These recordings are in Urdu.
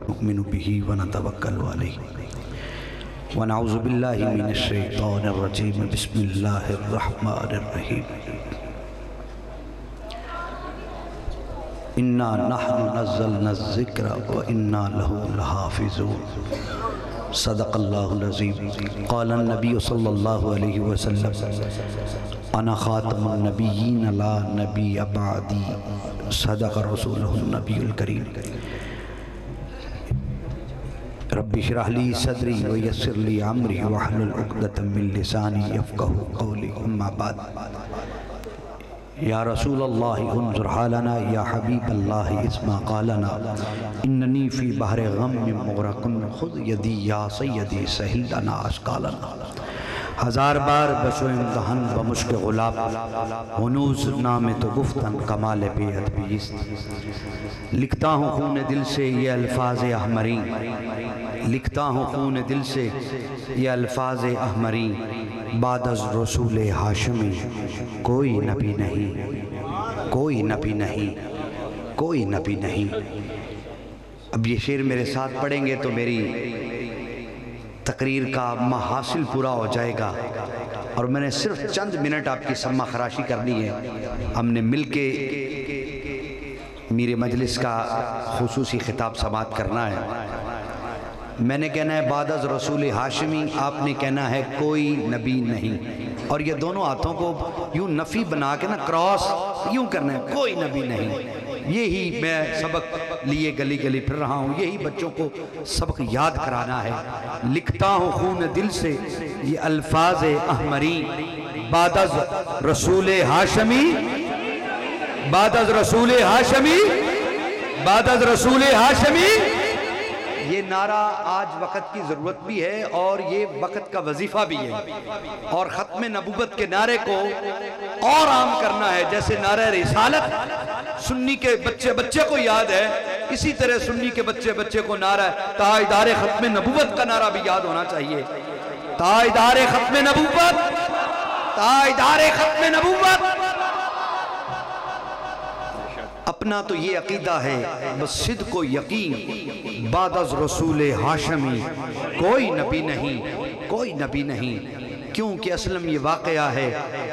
نؤمن به ونتوکل علیہ ونعوذ باللہ من الشیطان الرجیم بسم اللہ الرحمن الرحیم انا نحن نزلنا الذکر وانا له لحافظون صدق اللہ العظیم قال النبی صلی اللہ علیہ وسلم انا خاتم النبیین لا نبی بعدی صدق رسولہ النبی الکریم رب اشرح لی صدری ویسر لی امری واحلل عقدۃ من لسانی یفقهوا قولی اما بعد یا رسول اللہ انظر حالنا یا حبیب اللہ اسمع قالنا اننی فی بحر غم مغرق خذ یدی یا سیدی سہل لنا اشکالنا ہزار بار بشو امتحان بمشک غلاب ہنوز نام تو گفتن کمال بے ادبیست لکھتا ہوں خون دل سے یہ الفاظ احمری لکھتا ہوں خون دل سے یہ الفاظ احمری بعد از رسول ہاشمی کوئی نبی نہیں کوئی نبی نہیں کوئی نبی نہیں۔ اب یہ شعر میرے ساتھ پڑھیں گے تو میری تقریر کا محاصل پورا ہو جائے گا، اور میں نے صرف چند منٹ آپ کی سمع خراشی کرنی ہے۔ ہم نے مل کے میرے مجلس کا خصوصی خطاب سماعت کرنا ہے۔ میں نے کہنا ہے بعد از رسول ہاشمی، آپ نے کہنا ہے کوئی نبی نہیں، اور یہ دونوں ہاتھوں کو یوں نفی بنا کے نا کراس یوں کرنا ہے، کوئی نبی نہیں۔ یہی میں سبق لیے گلی گلی پھر رہا ہوں، یہی بچوں کو سبق یاد کرانا ہے۔ لکھتا ہوں خون دل سے یہ الفاظ احمری بعد از رسول ہاشمی بعد از رسول ہاشمی بعد از رسول ہاشمی۔ یہ نعرہ آج وقت کی ضرورت بھی ہے اور یہ وقت کا وظیفہ بھی ہے، اور ختم نبوت کے نعرے کو اور عام کرنا ہے۔ جیسے نعرہ رسالت سنی کے بچے بچے کو یاد ہے، اسی طرح سنی کے بچے بچے کو نعرہ تاجدار ختم نبوت کا نعرہ بھی یاد ہونا چاہیے۔ تاجدار ختم نبوت، تاجدار ختم نبوت۔ اپنا تو یہ عقیدہ ہے بس صدق و یقین بعد از رسول ہاشمی کوئی نبی نہیں کوئی نبی نہیں، کیونکہ اصلاً یہ واقعہ ہے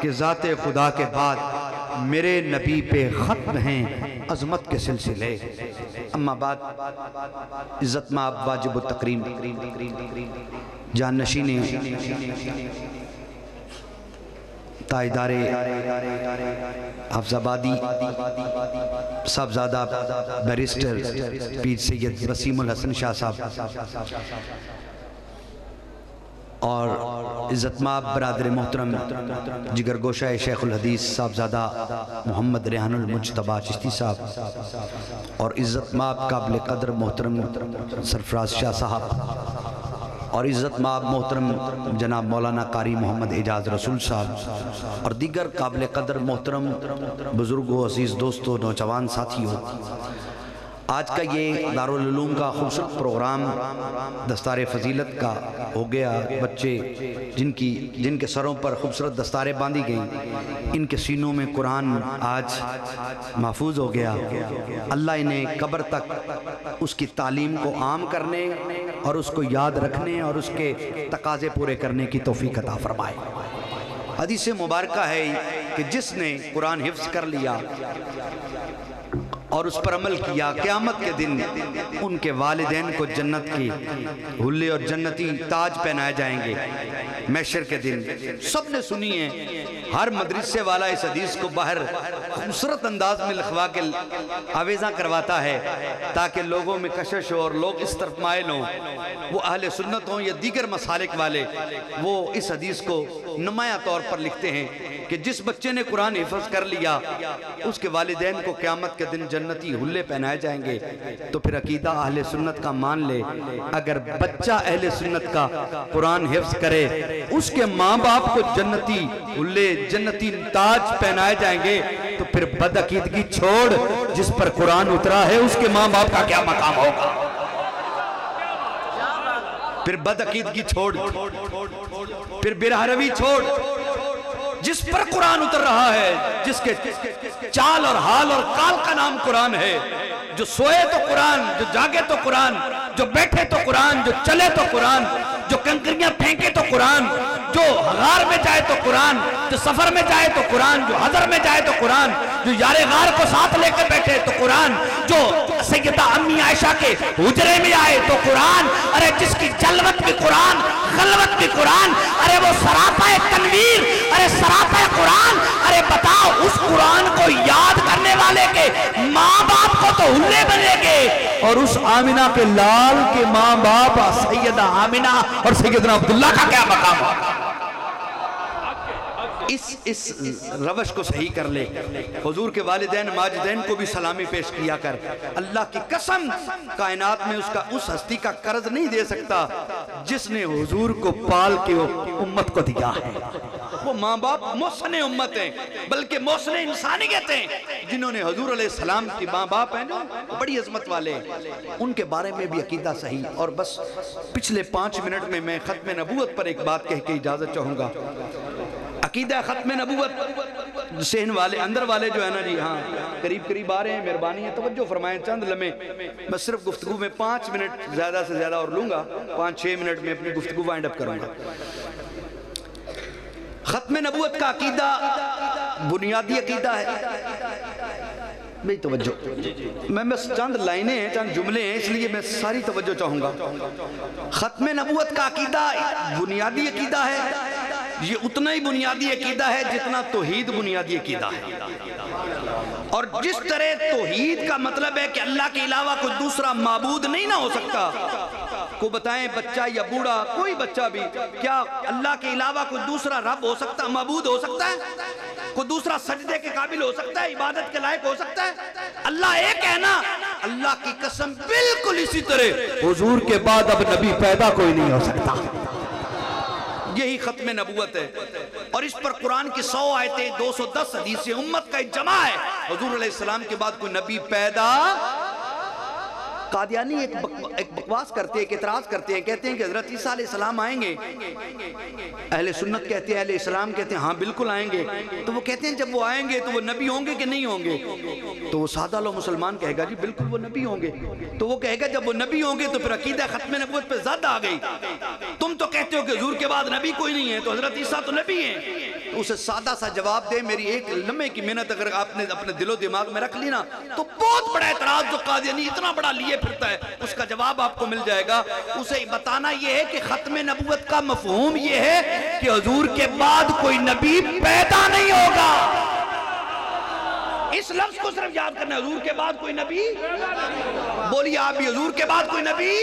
کہ ذات خدا کے بعد میرے نبی پہ ختم ہیں عظمت کے سلسلے۔ اما بعد عزت مآب واجب التکریم جانشین تاجدار حفظ آبادی صاحبزادہ بیرسٹر پیر سید وسیم الحسن شاہ صاحب، اور عزت مآب برادر محترم جگر گوشہ شیخ الحدیث صاحبزادہ محمد ریحان المجتبیٰ چشتی صاحب، اور عزت مآب قابل قدر محترم سرفراز شاہ صاحب، اور عزت مآب محترم جناب مولانا قاری محمد اعجاز رسول صاحب، اور دیگر قابل قدر محترم بزرگوں عزیز دوستوں نوجوان ساتھیوں، آج کا یہ دارالعلوم کا خوبصورت پروگرام دستار فضیلت کا ہو گیا۔ بچے جن کے سروں پر خوبصورت دستاریں باندھی گئیں، ان کے سینوں میں قرآن آج محفوظ ہو گیا۔ اللہ انہیں قبر تک اس کی تعلیم کو عام کرنے اور اس کو یاد رکھنے اور اس کے تقاضے پورے کرنے کی توفیق عطا فرمائے۔ حدیث مبارکہ ہے کہ جس نے قرآن حفظ کر لیا اور اس پر عمل کیا، قیامت کے دن ان کے والدین کو جنت کی حلے اور جنتی تاج پہنائے جائیں گے۔ محشر کے دن سب نے سنی ہے، ہر مدرسے والا اس حدیث کو باہر خوبصورت انداز میں لکھوا کے آویزاں کرواتا ہے تاکہ لوگوں میں کشش ہو اور لوگ اس طرف مائل ہوں، وہ اہل سنت ہوں یا دیگر مسالک والے، وہ اس حدیث کو نمایاں طور پر لکھتے ہیں کہ جس بچے نے قرآن حفظ کر لیا اس کے والدین کو قیامت کے دن جنتی حلے پہنائے جائیں گے۔ تو پھر عقیدہ اہل سنت کا مان لے، اگر بچہ اہل سنت کا قرآن حفظ کرے اس کے ماں باپ کو جنتی حلے جنتی تاج پہنائے جائیں گے، تو پھر بدعقیدگی چھوڑ، جس پر قرآن اترا ہے اس کے ماں باپ کا کیا مقام ہوگا؟ پھر بدعقیدگی چھوڑ، پھر برہروی چھوڑ، جس پر قرآن اتر رہا ہے، جس کے چال اور حال اور کال کا نام قرآن ہے، جو سوئے تو قرآن، جو جاگے تو قرآن، جو بیٹھے تو قرآن، جو چلے تو قرآن، جو کنکریاں پھینکے تو قرآن، جو غار میں جائے تو قرآن، جو سفر میں جائے تو قرآن، جو حضر میں جائے تو قرآن، جو یار غار کو ساتھ لے کے بیٹھے تو قرآن، جو سیدہ امی عائشہ کے حجرے میں آئے تو قرآن، ارے جس کی جلوت بھی قرآن، خلوت بھی قرآن، ارے وہ سراپا تنویر، ارے سراپا قرآن، ارے بتاؤ اس قرآن کو یاد کرنے والے کے ماں باپ کو تو ہلے بنے گے، اور اس آمنہ کے لال کے ماں باپ سیدہ آمنہ اور سیدنا عبداللہ کا کیا مقام ہے؟ اس روش کو صحیح کر لے. حضور کے والدین ماجدین کو بھی سلامی پیش کیا کر. اللہ کی قسم کائنات میں اس ہستی کا قرض نہیں دے سکتا جس نے حضور کو پال کے امت کو دیا ہے. وہ ماں باپ محسن امت ہیں، بلکہ محسن انسانیت ہیں. جنہوں نے حضور علیہ السلام کی ماں باپ ہیں جو بڑی عظمت والے ہیں، ان کے بارے میں بھی عقیدہ صحیح. اور بس پچھلے 5 منٹ میں ختم نبوت پر ایک بات کہہ کے اجازت چاہوں گا. عقیدہ ختم نبوت سہن والے اندر والے جو ہے نا جی، ہاں قریب آ رہے ہیں، مہربانی ہے توجہ فرمائیں. چند لمحے میں صرف گفتگو میں 5 منٹ زیادہ سے زیادہ اور لوں گا، 5-6 منٹ میں اپنی گفتگو وائنڈ اپ کروں گا. ختم نبوت کا عقیدہ بنیادی عقیدہ ہے. میری توجہ، میں بس چند لائنیں ہیں، چند جملے ہیں، اس لیے میں ساری توجہ چاہوں گا. ختم نبوت کا عقیدہ بنیادی عقیدہ ہے. یہ اتنا ہی بنیادی عقیدہ ہے جتنا توحید بنیادی عقیدہ ہے. اور جس طرح توحید کا مطلب ہے کہ اللہ کے علاوہ کوئی دوسرا معبود نہیں نہ ہو سکتا. کو بتائیں بچہ یا بوڑھا، کوئی بچہ بھی، کیا اللہ کے علاوہ کوئی دوسرا رب ہو سکتا، معبود ہو سکتا ہے؟ کوئی دوسرا سجدے کے قابل ہو سکتا ہے، عبادت کے لائق ہو سکتا ہے؟ اللہ ایک ہے نا. اللہ کی قسم بالکل اسی طرح حضور کے بعد اب نبی پیدا کوئی نہیں ہو سکتا. یہی ختم نبوت ہے. اور اس پر قرآن کی 100 آیتیں، 210 حدیثیں، امت کا ایک جمع ہے. حضور علیہ السلام کے بعد کوئی نبی پیدا. قادیانی ایک بکواس کرتے ہیں، ایک اعتراض کرتے ہیں، کہتے ہیں کہ حضرت عیسیٰ علیہ السلام آئیں گے. اہل سنت کہتے ہیں، اہل اسلام کہتے ہیں ہاں بالکل آئیں گے. تو وہ کہتے ہیں جب وہ آئیں گے تو وہ نبی ہوں گے کہ نہیں ہوں گے؟ تو وہ سادہ لو مسلمان کہے گا جی بالکل وہ نبی ہوں گے. تو وہ کہے گا جب وہ نبی ہوں گے تو پھر عقیدہ ختم نبوت پہ زد آ گئی. تم تو کہتے ہو کہ حضور کے بعد نبی کوئی نہیں ہے، تو حضرت عیسیٰ تو نبی ہیں. تو اسے سادہ سا جواب دے. میری ایک لمحے کی محنت اگر آپ نے اپنے دل و دماغ میں رکھ لی نا تو بہت بڑا اعتراض جو قادیانی اتنا بڑا لیے پھرتا ہے اس کا جواب آپ کو مل جائے گا. اسے بتانا یہ ہے کہ ختم نبوت کا مفہوم یہ ہے کہ حضور کے بعد کوئی نبی پیدا نہیں ہوگا. اس لفظ کو صرف یاد کرنا، حضور کے بعد کوئی نبی. بولیے آپ بھی، حضور کے بعد کوئی نبی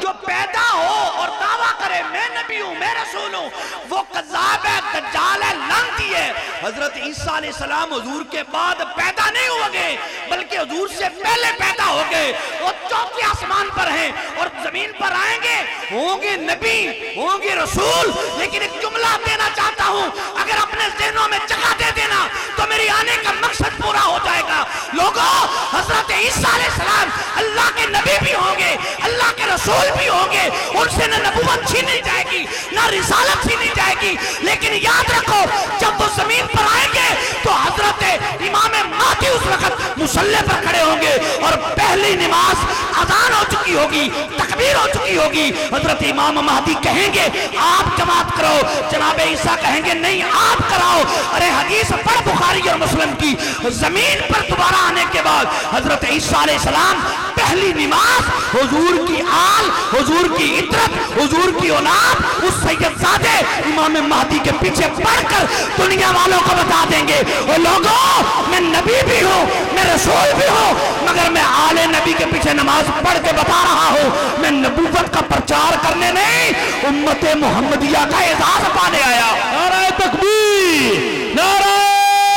جو پیدا ہو اور دعویٰ کرے میں نبی ہوں، میں رسول ہوں، وہ قذاب ہے، دجال ہے، لعنتی ہے. حضرت عیسیٰ علیہ السلام حضور کے بعد پیدا نہیں ہو گئے بلکہ حضور سے پہلے پیدا ہو گئے. وہ چوتھے آسمان پر ہیں اور زمین پر آئیں گے، ہوں گے نبی، ہوں گے رسول. لیکن ایک جملہ دینا چاہتا ہوں، اگر اپنے ذہنوں میں جگہ دے دینا تو میری آنے کا مقصد پورا ہو جائے گا. لوگوں، حضرت عیسیٰ علیہ السلام اللہ کے نبی بھی ہوں گے، اللہ کے رسول بھی ہوں گے. ان سے نہ نبوت چھینی جائے گی نہ رسالت چھینی جائے گی. لیکن یاد رکھو جب وہ زمین پر آئیں گے تو حضرت امام مہدی اس وقت مصلی پر کھڑے ہوں گے اور پہلی نماز اذان ہو چکی ہوگی، تکبیر ہو چکی ہوگی. حضرت امام مہدی کہیں گے آپ جماعت کرو، جناب عیسیٰ کہیں گے نہیں آپ کراؤ. ارے حدیث پڑھ بخاری اور مسلم کی. زمین پر دوبارہ آنے کے بعد حضرت عیسیٰ علیہ السلام پہلی نماز حضور کی آل، حضور کی عطرت، حضور کی اولاد اس سید زادے امام مہدی کے پیچھے پڑھ کر دنیا والوں کو بتا دیں گے وہ لوگوں میں نبی بھی ہوں، میں رسول بھی ہوں، مگر میں آل نبی کے پیچھے نماز پڑھ کے بتا رہا ہوں میں نبوت کا پرچار کرنے نہیں، امت محمدیہ کا اعزاز پانے آیا. نعرہ تکبیر، نعرہ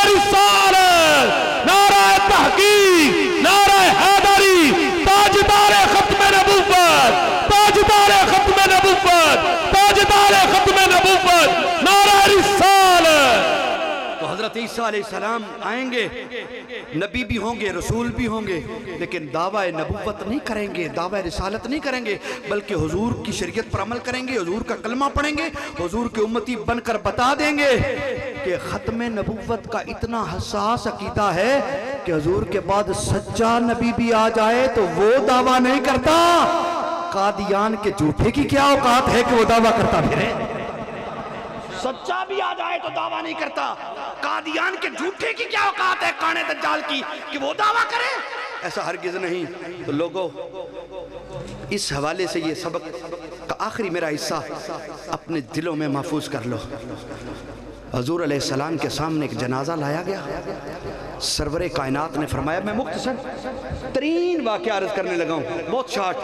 رسالت، نعرہ تحقیق، نعرہ حیدری، تاجدار ختم نبوت، تاجدار ختم نبوت، تاجدار ختم نبوت، نعرہ رسالت. تو حضرت حضرت عیسیٰ علیہ السلام آئیں گے، نبی بھی ہوں گے، رسول بھی ہوں گے، لیکن دعویٰ نبوت نہیں کریں گے، دعویٰ رسالت نہیں کریں گے، بلکہ حضور کی شریعت پر عمل کریں گے، حضور کا کلمہ پڑھیں گے، حضور کے امتی بن کر بتا دیں گے کہ ختم نبوت کا اتنا حساس عقیدہ ہے کہ حضور کے بعد سچا نبی بھی آ جائے تو وہ دعویٰ نہیں کرتا۔ قادیان کے جھوٹے کی کیا اوقات ہے کہ وہ دعویٰ کرتا پھرے؟ سچا بھی آ جائے تو دعویٰ نہیں کرتا۔ قادیان کے جھوٹے کی کیا اوقات ہے کانے دجال کی کہ وہ دعویٰ کرے؟ ایسا ہرگز نہیں۔ تو لوگوں، اس حوالے سے یہ سبق کا آخری میرا حصہ اپنے دلوں میں محفوظ کر لو۔ حضور علیہ السلام کے سامنے ایک جنازہ لایا گیا، سرور کائنات نے فرمایا، میں مختصر ترین واقعہ عرض کرنے لگا ہوں، بہت شارٹ،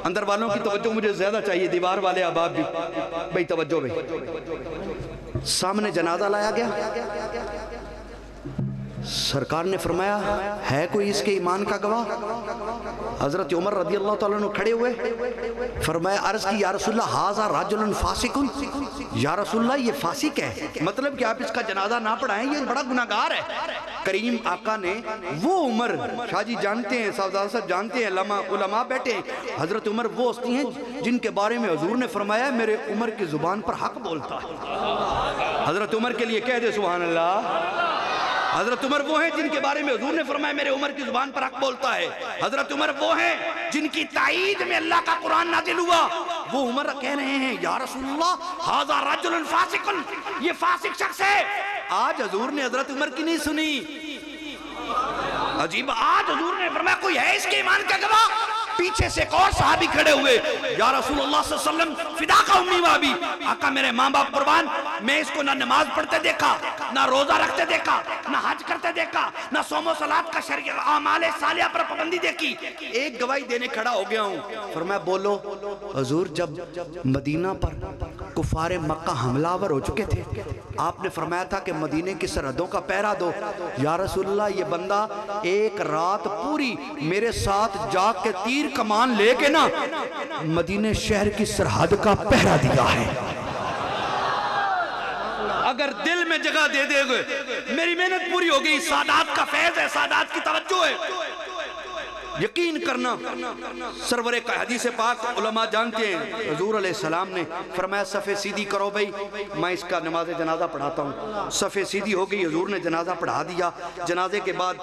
اندر والوں کی توجہ مجھے زیادہ چاہیے، دیوار والے احباب بھی بھئی توجہ بھئی۔ سامنے جنازہ لایا گیا، سرکار نے فرمایا ہے کوئی اس کے ایمان کا گواہ؟ حضرت عمر رضی اللہ تعالیٰ عنہ کھڑے ہوئے، فرمایا عرض کی یا رسول اللہ ھذا رجل فاسق، یا رسول اللہ یہ فاسق ہے، مطلب کہ آپ اس کا جنازہ نہ پڑھائیں، یہ بڑا گناہگار ہے۔ کریم آقا نے وہ عمر، شاہ جی جانتے ہیں، صاحبزادہ صاحب جانتے ہیں، علماء بیٹھے ہیں، حضرت عمر وہ ہستی ہیں جن کے بارے میں حضور نے فرمایا میرے عمر کی زبان پر حق بولتا ہے۔ حضرت عمر کے لیے کہہ دے سبحان اللہ۔ حضرت عمر وہ ہیں جن کے بارے میں حضور نے فرمایا میرے عمر کی زبان پر حق بولتا ہے۔ حضرت عمر وہ ہیں جن کی تائید میں اللہ کا قرآن نازل ہوا۔ وہ عمر کہہ رہے ہیں یا رسول اللہ ھذا رجل فاسق، یہ فاسق شخص ہے۔ آج حضور نے حضرت عمر کی نہیں سنی، عجیب، آج حضور نے فرمایا کوئی ہے اس کے ایمان کا گواہ؟ پیچھے سے ایک اور صحابی کھڑے ہوئے، یا رسول اللہ صلی اللہ علیہ وسلم فدا کا امی و ابی، آقا میرے ماں باپ قربان، میں اس کو نہ نماز پڑھتے دیکھا، نہ روزہ رکھتے دیکھا، نہ حج کرتے دیکھا، نہ صوم و صلاۃ کا شرعی اعمال صالحہ پر پابندی دیکھی، ایک گواہی دینے کھڑا ہو گیا ہوں۔ فرمایا بولو۔ حضور جب مدینہ پر کفار مکہ حملہ آور ہو چکے تھے، آپ نے فرمایا تھا کہ مدینے کی سرحدوں کا پہرا دو۔ یا رسول اللہ یہ بندہ ایک رات پوری میرے ساتھ جاگ کے تیر کمان لے کے نا مدینہ شہر کی سرحد کا پہرا دیا ہے۔ اگر دل میں جگہ دے دے گئے، میری محنت پوری ہو گئی، سادات کا فیض ہے، سادات کی توجہ ہے۔ یقین کرنا، سرور کا حدیث پاک علماء جانتے ہیں، حضور علیہ السلام نے فرمایا صفے سیدھی کرو بھئی، میں اس کا نماز جنازہ پڑھاتا ہوں۔ صفے سیدھی ہو گئی، حضور نے جنازہ پڑھا دیا۔ جنازے کے بعد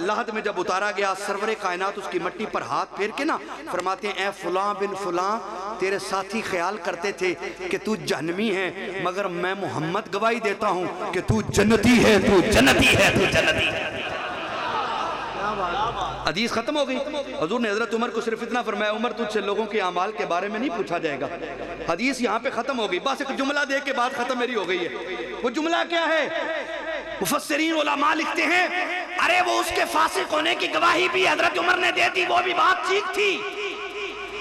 لحد میں جب اتارا گیا، سرور کائنات اس کی مٹی پر ہاتھ پھیر کے نا فرماتے ہیں اے فلاں بن فلاں، تیرے ساتھی خیال کرتے تھے کہ تو جہنمی ہے، مگر میں محمد گواہی دیتا ہوں کہ تو جنتی ہے، تو جنتی ہے، تو جنتی ہے۔ حدیث ختم ہو گئی۔ حضور نے حضرت عمر کو صرف اتنا فرمایا عمر تجھ سے لوگوں کے اعمال کے بارے میں نہیں پوچھا جائے گا۔ حدیث یہاں پہ ختم ہو گئی، بس ایک جملہ دے کے بات ختم میری ہو گئی ہے۔ وہ جملہ کیا ہے؟ مفسرین علماء لکھتے ہیں ارے وہ اس کے فاسق ہونے کی گواہی بھی حضرت عمر نے دے دی، وہ بھی بات ٹھیک تھی،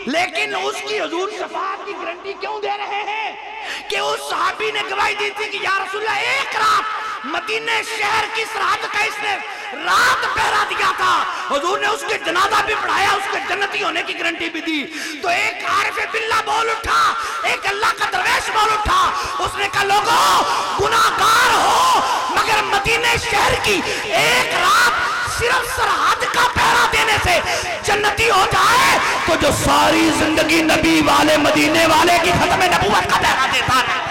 لیکن اس کی حضور شفاعت کی گارنٹی کیوں دے رہے ہیں کہ اس صحابی نے گواہی دی تھی کہ یا رسول اللہ ایک رات مدینہ شہر کی سرحد کا اس نے رات پہرا دیا تھا، حضور نے اس کے جنازہ بھی پڑھایا، اس کے جنتی ہونے کی گارنٹی بھی دی۔ تو ایک عارف باللہ بول اٹھا، ایک اللہ کا درویش بول اٹھا، اس نے کہا لوگوں گناہگار ہو مگر مدینہ شہر کی ایک رات صرف سرحد کا پہرا دینے سے جنتی ہو جائے تو جو ساری زندگی نبی والے مدینے والے کی ختم نبوت کا پہرا دیتا ہے،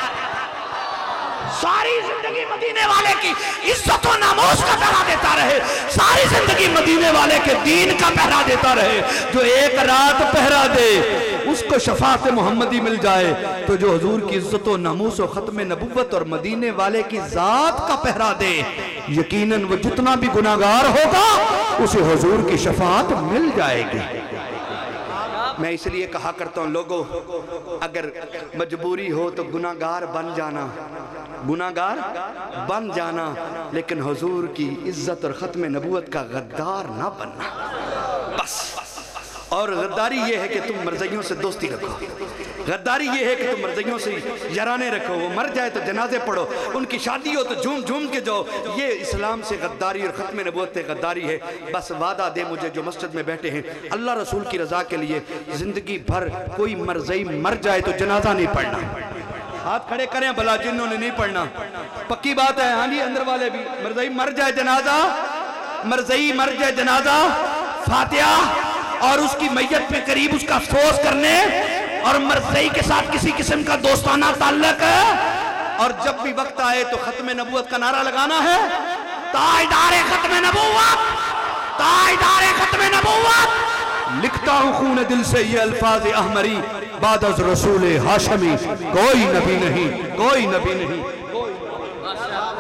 ساری زندگی مدینے والے کی عزت و ناموس کا پہرا دیتا رہے، ساری زندگی مدینے والے کے دین کا پہرا دیتا رہے، جو ایک رات پہرا دے اس کو شفاعت محمدی مل جائے، تو جو حضور کی عزت و ناموس و ختم نبوت اور مدینے والے کی ذات کا پہرا دے، یقیناً وہ جتنا بھی گناہگار ہوگا اسے حضور کی شفاعت مل جائے گی۔ میں اس لیے کہا کرتا ہوں لوگوں اگر مجبوری ہو تو گناہگار بن جانا، گناہگار بن جانا، لیکن حضور کی عزت اور ختم نبوت کا غدار نہ بننا بس۔ اور غداری یہ ہے کہ تم مرضیوں سے دوستی رکھو، غداری یہ ہے کہ تم مرضیوں سے یارانے رکھو، وہ مر جائے تو جنازے پڑھو، ان کی شادی ہو تو جھوم جھوم کے جاؤ، یہ اسلام سے غداری اور ختم نبوت سے غداری ہے۔ بس وعدہ دے مجھے جو مسجد میں بیٹھے ہیں اللہ رسول کی رضا کے لیے زندگی بھر کوئی مرضی مر جائے تو جنازہ نہیں پڑھنا، ہاتھ کھڑے کریں بھلا جنہوں نے نہیں پڑھنا، پکی بات ہے ہاں جی اندر والے بھی مرزائی مر جائے جنازہ مرزائی مر جائے جنازہ فاتحہ اور اس کی میت پہ قریب اس کا افسوس کرنے اور مرزائی کے ساتھ کسی قسم کا دوستانہ تعلق ہے اور جب بھی وقت آئے تو ختم نبوت کا نعرہ لگانا ہے تاجدار ختم نبوت تاجدار ختم نبوت لکھتا ہوں خون دل سے یہ الفاظ احمری بعد از رسول ہاشمی کوئی نبی نہیں کوئی نبی نہیں